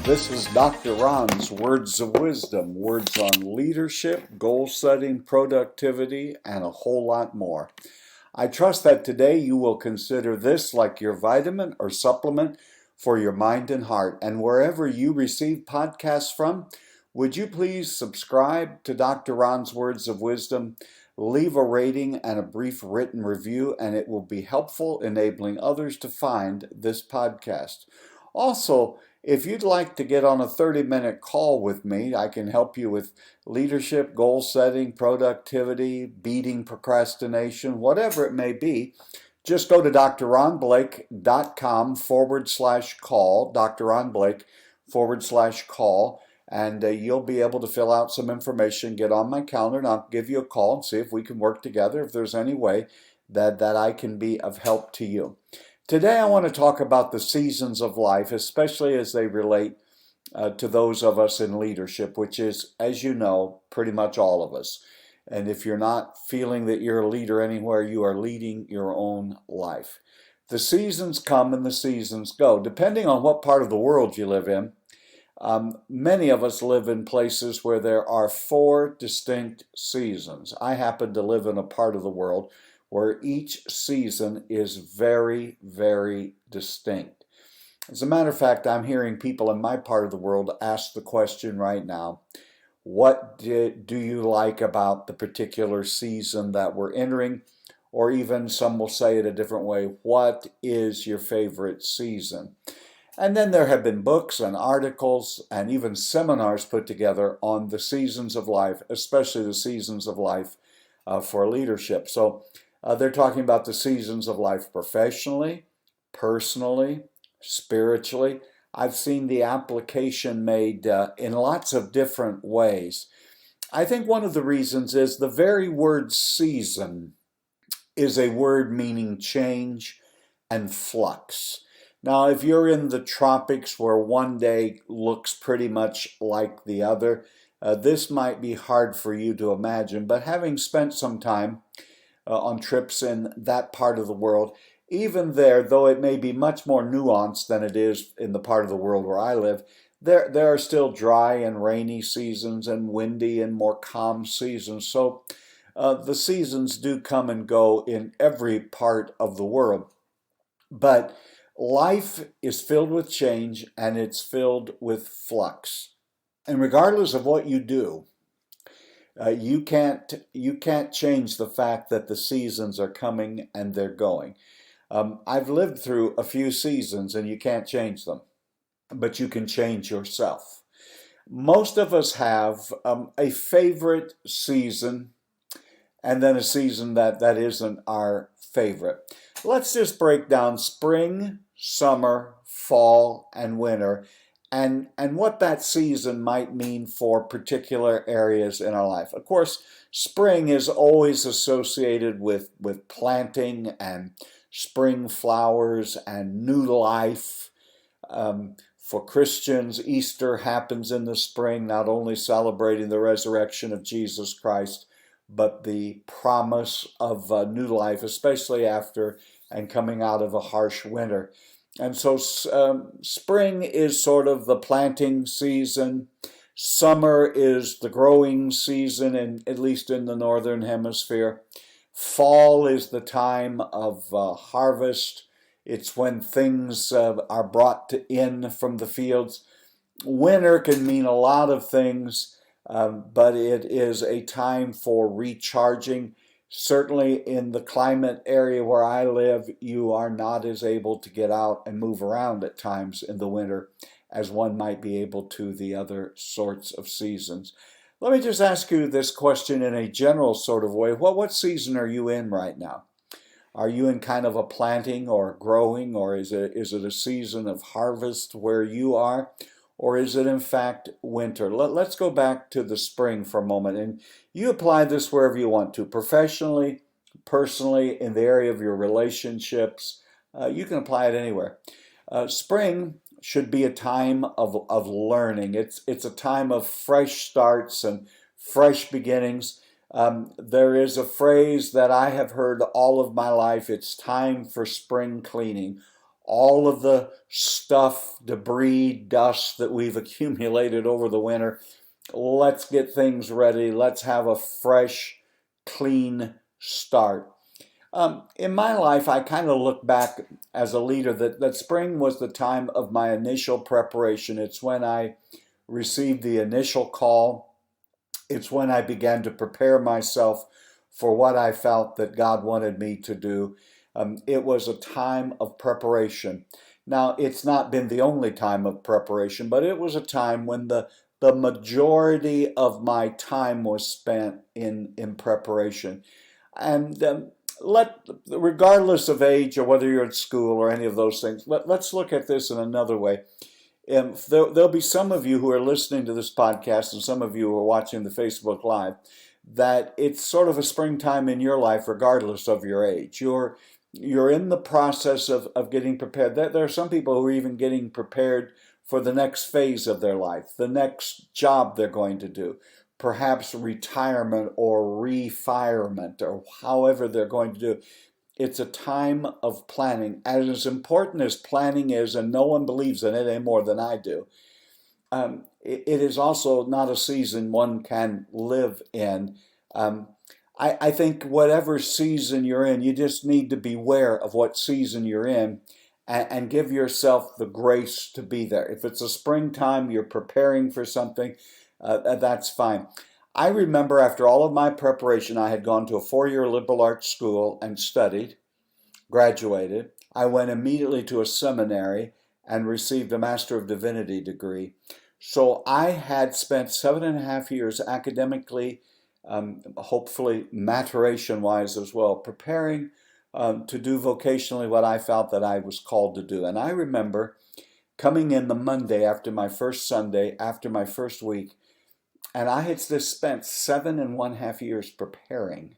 This is Dr. Ron's Words of Wisdom, words on leadership, goal setting, productivity, and a whole lot more. I trust that today you will consider this like your vitamin or supplement for your mind and heart. And wherever you receive podcasts from, would you please subscribe to Dr. Ron's Words of Wisdom, leave a rating and a brief written review, and it will be helpful enabling others to find this podcast. Also, if you'd like to get on a 30-minute call with me, I can help you with leadership, goal setting, productivity, beating procrastination, whatever it may be. Just go to drronblake.com/call, drronblake/call, and you'll be able to fill out some information, get on my calendar, and I'll give you a call and see if we can work together, if there's any way that I can be of help to you. Today I want to talk about the seasons of life, especially as they relate to those of us in leadership, which is, as you know, pretty much all of us. And if you're not feeling that you're a leader anywhere, you are leading your own life. The seasons come and the seasons go. Depending on what part of the world you live in, many of us live in places where there are 4 distinct seasons. I happen to live in a part of the world where each season is very, very distinct. As a matter of fact, I'm hearing people in my part of the world ask the question right now, what do you like about the particular season that we're entering? Or even some will say it a different way, what is your favorite season? And then there have been books and articles and even seminars put together on the seasons of life, especially the seasons of life for leadership. So they're talking about the seasons of life professionally, personally, spiritually. I've seen the application made in lots of different ways. I think one of the reasons is the very word season is a word meaning change and flux. Now, if you're in the tropics where one day looks pretty much like the other, this might be hard for you to imagine, but having spent some time on trips in that part of the world, even there, though it may be much more nuanced than it is in the part of the world where I live, there are still dry and rainy seasons and windy and more calm seasons. So the seasons do come and go in every part of the world. But life is filled with change and it's filled with flux. And regardless of what you do, you can't change the fact that the seasons are coming and they're going. I've lived through a few seasons and you can't change them, but you can change yourself. Most of us have a favorite season and then a season that isn't our favorite. Let's just break down spring, summer, fall, and winter, and what that season might mean for particular areas in our life. Of course, spring is always associated with planting and spring flowers and new life. For Christians, Easter happens in the spring, not only celebrating the resurrection of Jesus Christ, but the promise of new life, especially after and coming out of a harsh winter. And so spring is sort of the planting season. Summer is the growing season, at least in the northern hemisphere. Fall is the time of harvest. It's when things are brought in from the fields. Winter can mean a lot of things, but it is a time for recharging. Certainly in the climate area where I live, you are not as able to get out and move around at times in the winter as one might be able to the other sorts of seasons. Let me just ask you this question in a general sort of way. What season are you in right now? Are you in kind of a planting or growing, or is it a season of harvest where you are? Or is it in fact winter? Let's go back to the spring for a moment. And you apply this wherever you want to, professionally, personally, in the area of your relationships. You can apply it anywhere. Spring should be a time of learning. It's a time of fresh starts and fresh beginnings. There is a phrase that I have heard all of my life. It's time for spring cleaning. all of the stuff, debris, dust that we've accumulated over the winter. Let's get things ready. Let's have a fresh, clean start. In my life, I kind of look back as a leader that spring was the time of my initial preparation. It's when I received the initial call. It's when I began to prepare myself for what I felt that God wanted me to do. It was a time of preparation. Now, it's not been the only time of preparation, but it was a time when the majority of my time was spent in preparation. And regardless of age or whether you're in school or any of those things, let's look at this in another way. There'll be some of you who are listening to this podcast and some of you who are watching the Facebook Live that it's sort of a springtime in your life regardless of your age. You're in the process of getting prepared. There are some people who are even getting prepared for the next phase of their life, the next job they're going to do, perhaps retirement or refirement or however they're going to do. It's a time of planning. As important as planning is, and no one believes in it any more than I do, it is also not a season one can live in. I think whatever season you're in, you just need to beware of what season you're in and give yourself the grace to be there. If it's a springtime, you're preparing for something, that's fine. I remember after all of my preparation, I had gone to a 4-year liberal arts school and studied, graduated. I went immediately to a seminary and received a Master of Divinity degree. So I had spent 7.5 years academically, hopefully maturation-wise as well, preparing to do vocationally what I felt that I was called to do. And I remember coming in the Monday after my first Sunday, after my first week, and I had just spent 7.5 years preparing.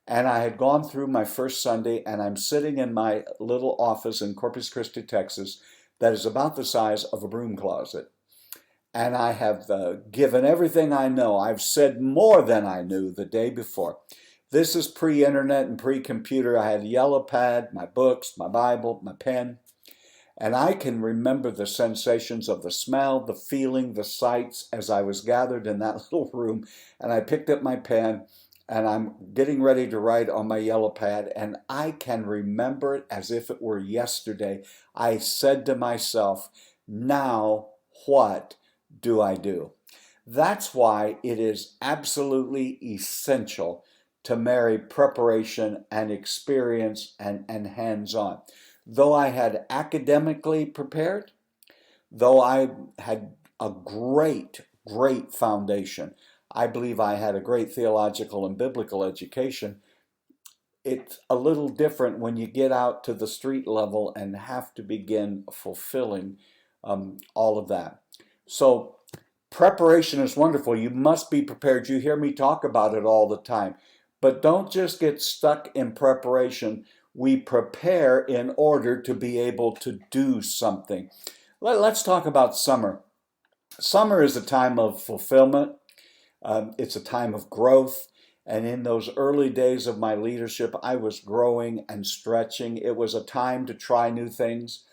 And I had gone through my first Sunday, and I'm sitting in my little office in Corpus Christi, Texas, that is about the size of a broom closet. And I have given everything I know. I've said more than I knew the day before. This is pre-internet and pre-computer. I had a yellow pad, my books, my Bible, my pen. And I can remember the sensations of the smell, the feeling, the sights as I was gathered in that little room. And I picked up my pen and I'm getting ready to write on my yellow pad. And I can remember it as if it were yesterday. I said to myself, now what do I do? That's why it is absolutely essential to marry preparation and experience and hands-on. Though I had academically prepared, though I had a great foundation, I believe I had a great theological and biblical education, it's a little different when you get out to the street level and have to begin fulfilling all of that. So preparation is wonderful. You must be prepared. You hear me talk about it all the time. But don't just get stuck in preparation. We prepare in order to be able to do something. Let's talk about summer. Summer is a time of fulfillment. It's a time of growth. And in those early days of my leadership, I was growing and stretching. It was a time to try new things.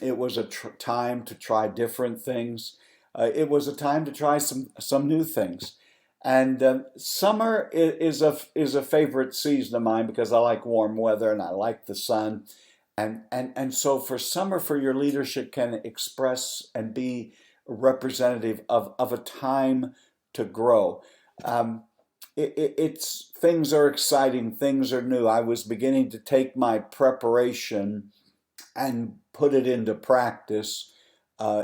It was a time to try different things. It was a time to try some new things. And summer is a favorite season of mine because I like warm weather and I like the sun. And so for summer, for your leadership can express and be representative of a time to grow. It's things are exciting, things are new. I was beginning to take my preparation and put it into practice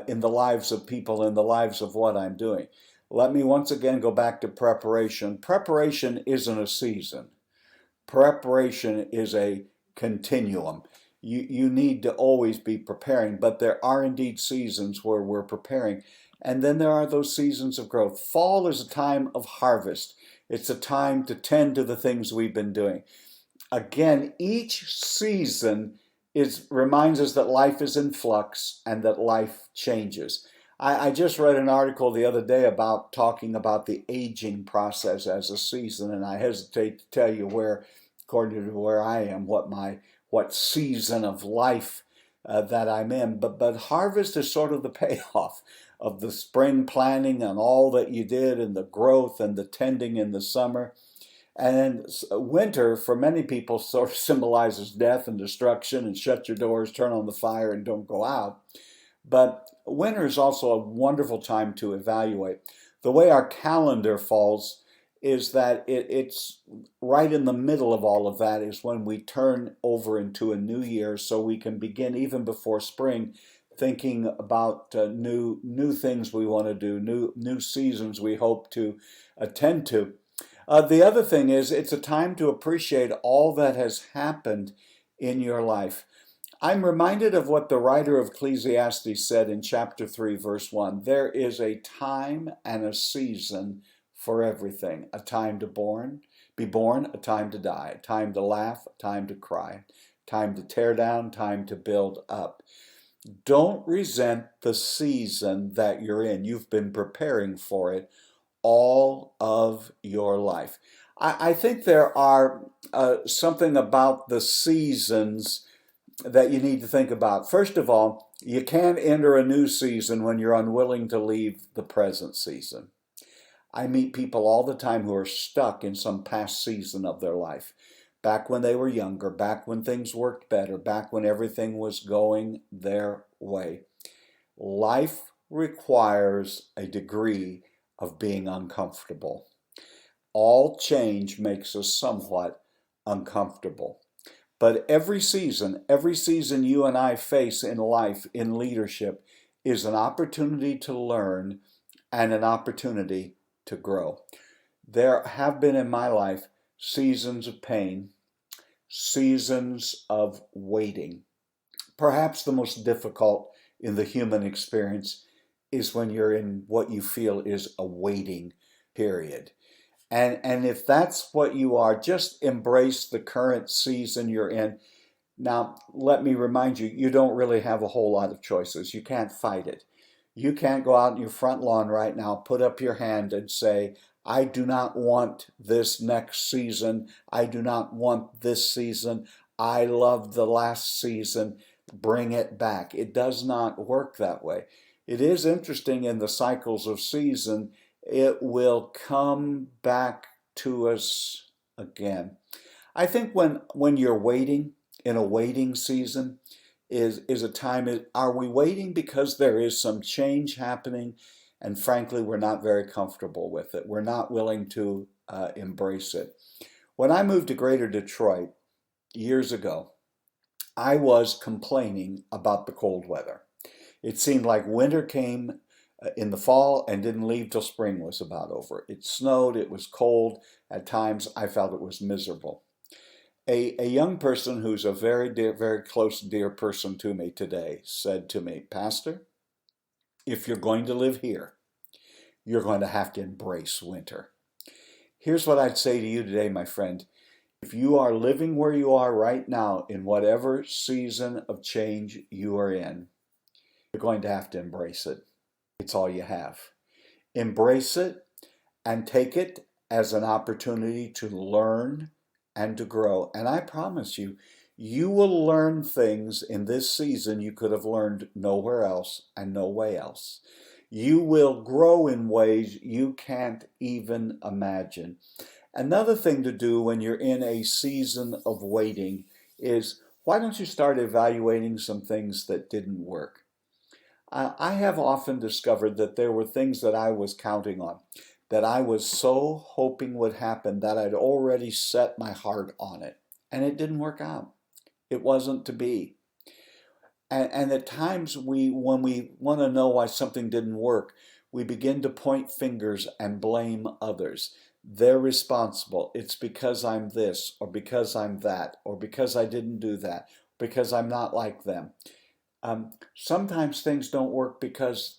in the lives of people, in the lives of what I'm doing. Let me once again go back to preparation. Preparation isn't a season. Preparation is a continuum. You need to always be preparing, but there are indeed seasons where we're preparing. And then there are those seasons of growth. Fall is a time of harvest. It's a time to tend to the things we've been doing. Again, each season reminds us that life is in flux and that life changes. I just read an article the other day about talking about the aging process as a season, and I hesitate to tell you according to where I am, what season of life that I'm in. But harvest is sort of the payoff of the spring planting and all that you did, and the growth and the tending in the summer. And then winter, for many people, sort of symbolizes death and destruction, and shut your doors, turn on the fire, and don't go out. But winter is also a wonderful time to evaluate. The way our calendar falls is that it's right in the middle of all of that is when we turn over into a new year, so we can begin even before spring thinking about new things we want to do, new seasons we hope to attend to. The other thing is it's a time to appreciate all that has happened in your life. I'm reminded of what the writer of Ecclesiastes said in chapter 3, verse 1. There is a time and a season for everything. A time to be born, a time to die, a time to laugh, a time to cry, time to tear down, time to build up. Don't resent the season that you're in. You've been preparing for it all of your life. I think there are something about the seasons that you need to think about. First of all, you can't enter a new season when you're unwilling to leave the present season. I meet people all the time who are stuck in some past season of their life. Back when they were younger, back when things worked better, back when everything was going their way. Life requires a degree of being uncomfortable. All change makes us somewhat uncomfortable. But every season you and I face in life, in leadership, is an opportunity to learn and an opportunity to grow. There have been in my life seasons of pain, seasons of waiting. Perhaps the most difficult in the human experience is when you're in what you feel is a waiting period. And if that's what you are, just embrace the current season you're in. Now, let me remind you, you don't really have a whole lot of choices. You can't fight it. You can't go out in your front lawn right now, put up your hand and say, I do not want this next season. I do not want this season. I loved the last season. Bring it back. It does not work that way. It is interesting in the cycles of season, it will come back to us again. I think when you're waiting, in a waiting season, is a time, are we waiting because there is some change happening, and frankly, we're not very comfortable with it. We're not willing to embrace it. When I moved to Greater Detroit years ago, I was complaining about the cold weather. It seemed like winter came in the fall and didn't leave till spring was about over. It snowed, it was cold. At times, I felt it was miserable. A young person who's a very dear, very close, dear person to me today said to me, Pastor, if you're going to live here, you're going to have to embrace winter. Here's what I'd say to you today, my friend. If you are living where you are right now, in whatever season of change you are in, you're going to have to embrace it. It's all you have. Embrace it and take it as an opportunity to learn and to grow. And I promise you, you will learn things in this season you could have learned nowhere else and no way else. You will grow in ways you can't even imagine. Another thing to do when you're in a season of waiting is, why don't you start evaluating some things that didn't work? I have often discovered that there were things that I was counting on, that I was so hoping would happen that I'd already set my heart on it, and it didn't work out. It wasn't to be. And at times, when we want to know why something didn't work, we begin to point fingers and blame others. They're responsible. It's because I'm this, or because I'm that, or because I didn't do that, because I'm not like them. Sometimes things don't work because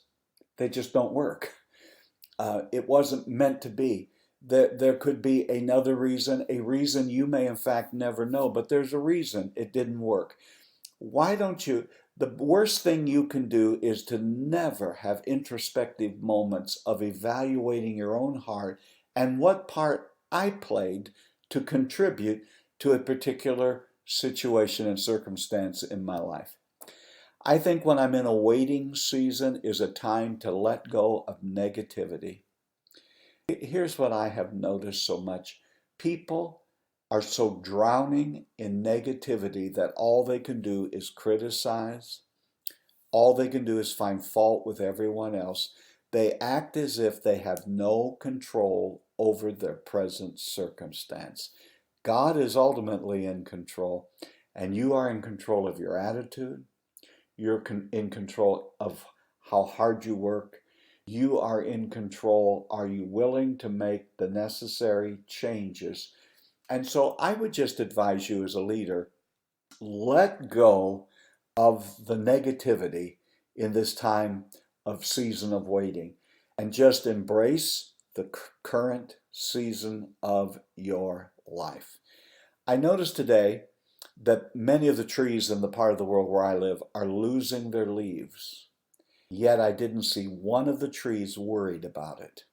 they just don't work. It wasn't meant to be. There could be another reason, a reason you may in fact never know, but there's a reason it didn't work. Why don't you? The worst thing you can do is to never have introspective moments of evaluating your own heart and what part I played to contribute to a particular situation and circumstance in my life. I think when I'm in a waiting season is a time to let go of negativity. Here's what I have noticed so much. People are so drowning in negativity that all they can do is criticize. All they can do is find fault with everyone else. They act as if they have no control over their present circumstance. God is ultimately in control, and you are in control of your attitude. You're in control of how hard you work. You are in control. Are you willing to make the necessary changes? And so I would just advise you as a leader, let go of the negativity in this time of season of waiting and just embrace the current season of your life. I noticed today that many of the trees in the part of the world where I live are losing their leaves. Yet I didn't see one of the trees worried about it.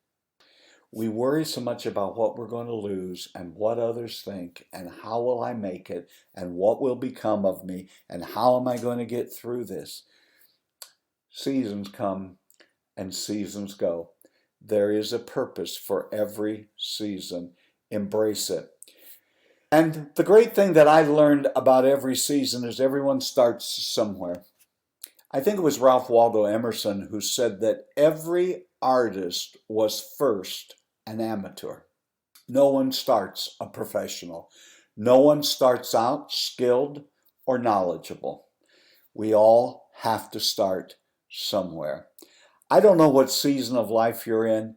We worry so much about what we're going to lose and what others think and how will I make it and what will become of me and how am I going to get through this. Seasons come and seasons go. There is a purpose for every season. Embrace it. And the great thing that I learned about every season is everyone starts somewhere. I think it was Ralph Waldo Emerson who said that every artist was first an amateur. No one starts a professional. No one starts out skilled or knowledgeable. We all have to start somewhere. I don't know what season of life you're in,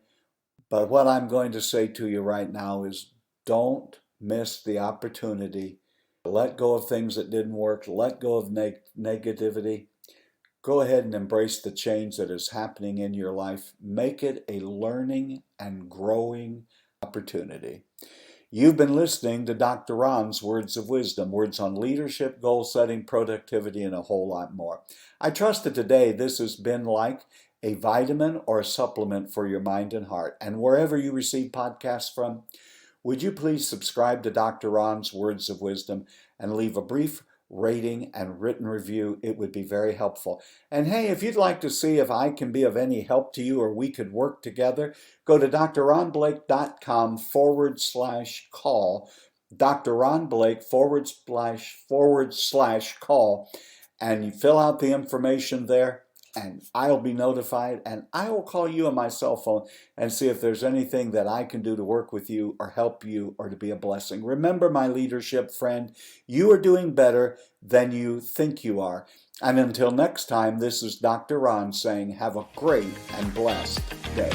but what I'm going to say to you right now is don't miss the opportunity. Let go of things that didn't work. Let go of negativity. Go ahead and embrace the change that is happening in your life. Make it a learning and growing opportunity. You've been listening to Dr. Ron's Words of Wisdom, words on leadership, goal setting, productivity, and a whole lot more. I trust that today this has been like a vitamin or a supplement for your mind and heart. And wherever you receive podcasts from, would you please subscribe to Dr. Ron's Words of Wisdom and leave a brief rating and written review? It would be very helpful. And hey, if you'd like to see if I can be of any help to you or we could work together, go to drronblake.com/call, drronblake/call, and you fill out the information there. And I'll be notified, and I will call you on my cell phone and see if there's anything that I can do to work with you or help you or to be a blessing. Remember, my leadership friend, you are doing better than you think you are. And until next time, this is Dr. Ron saying have a great and blessed day.